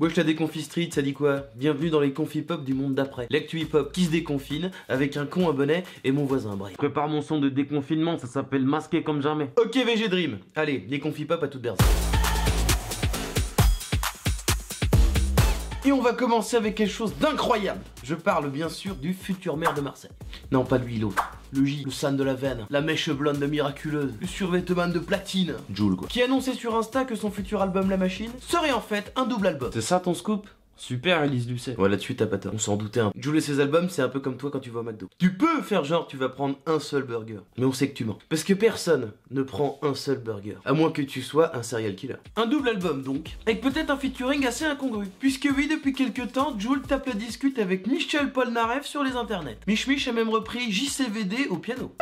Wesh la déconfi street, ça dit quoi? Bienvenue dans les confi pop du monde d'après. L'actu hip hop qui se déconfine avec un con abonné et mon voisin bref. Prépare mon son de déconfinement, ça s'appelle masqué comme jamais. Ok VG Dream, allez, les confi pop à toute berzingue. Et on va commencer avec quelque chose d'incroyable. Je parle bien sûr du futur maire de Marseille. Non, pas lui, l'autre. Le J, le San de la veine, la mèche blonde miraculeuse, le survêtement de platine, Jul quoi. Qui annonçait sur Insta que son futur album La Machine serait en fait un double album. C'est ça ton scoop? Super Elise Lucet. Ouais là-dessus t'as pas tort, on s'en doutait un peu. Jul et ses albums c'est un peu comme toi quand tu vas au McDo. Tu peux faire genre tu vas prendre un seul burger, mais on sait que tu mens. Parce que personne ne prend un seul burger, à moins que tu sois un serial killer. Un double album donc, avec peut-être un featuring assez incongru. Puisque oui, depuis quelques temps, Jul tape la discute avec Michel Polnareff sur les internets. Mich a même repris JCVD au piano.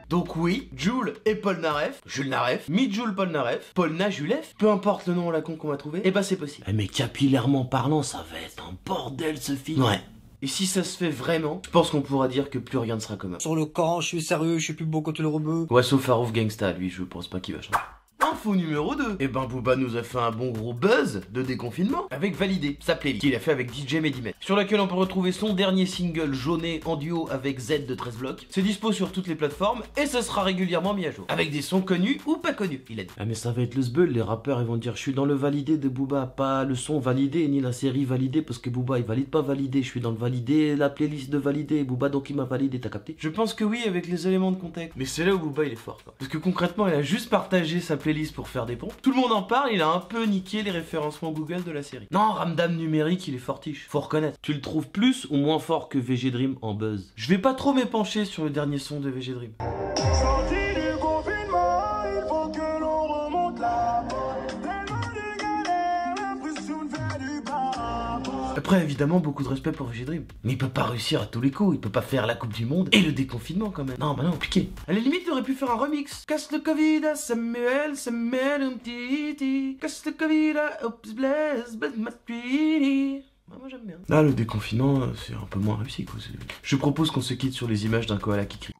Donc oui, Jul et Polnareff, Jules Nareff, Mi-Jul Polnareff, Polna Juleff, peu importe le nom à la con qu'on va trouver, et bah c'est possible. Mais capillairement parlant, ça va être un bordel ce film. Ouais. Et si ça se fait vraiment, je pense qu'on pourra dire que plus rien ne sera commun. Sur le camp, je suis sérieux, je suis plus beau quand tu le rebeu. Ouais, sauf Farouf Gangsta, lui, je pense pas qu'il va changer. Info numéro 2. Et ben Booba nous a fait un bon gros buzz de déconfinement avec Validé, sa playlist qu'il a fait avec DJ Medimel, sur laquelle on peut retrouver son dernier single Jauné en duo avec Z de 13 blocs. C'est dispo sur toutes les plateformes et ça sera régulièrement mis à jour, avec des sons connus ou pas connus, il a dit. Ah mais ça va être le sbeul, les rappeurs ils vont dire je suis dans le validé de Booba, pas le son validé ni la série validée, parce que Booba il valide pas validé, je suis dans le validé, la playlist de validé, Booba donc il m'a validé, t'as capté? Je pense que oui avec les éléments de contexte, mais c'est là où Booba il est fort quoi. Parce que concrètement il a juste partagé sa playlist pour faire des ponts. Tout le monde en parle, il a un peu niqué les référencements Google de la série. Non, Ramdam numérique, il est fortiche, faut reconnaître. Tu le trouves plus ou moins fort que VG Dream en buzz? Je vais pas trop m'épancher sur le dernier son de VG Dream. Sorti du confinement, il faut que l'on remonte la porte. Tellement de galères, l'impression de faire du parapente. Après, évidemment, beaucoup de respect pour VG Dream. Mais il peut pas réussir à tous les coups, il peut pas faire la Coupe du Monde et le déconfinement quand même. Non, bah non, piqué. À la limite, il aurait pu faire un remix. Casse le Covid à Samuel, Samuel, un petit. Casse le Covid à Oops, bless my tweety. Moi j'aime bien. Là, le déconfinement, c'est un peu moins réussi quoi. Je propose qu'on se quitte sur les images d'un koala qui crie.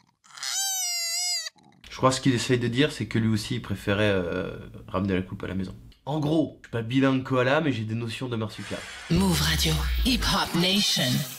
Je crois que ce qu'il essaye de dire, c'est que lui aussi il préférait ramener la coupe à la maison. En gros, je suis pas bilingue koala, mais j'ai des notions de marsupial. Move Radio, Hip Hop Nation.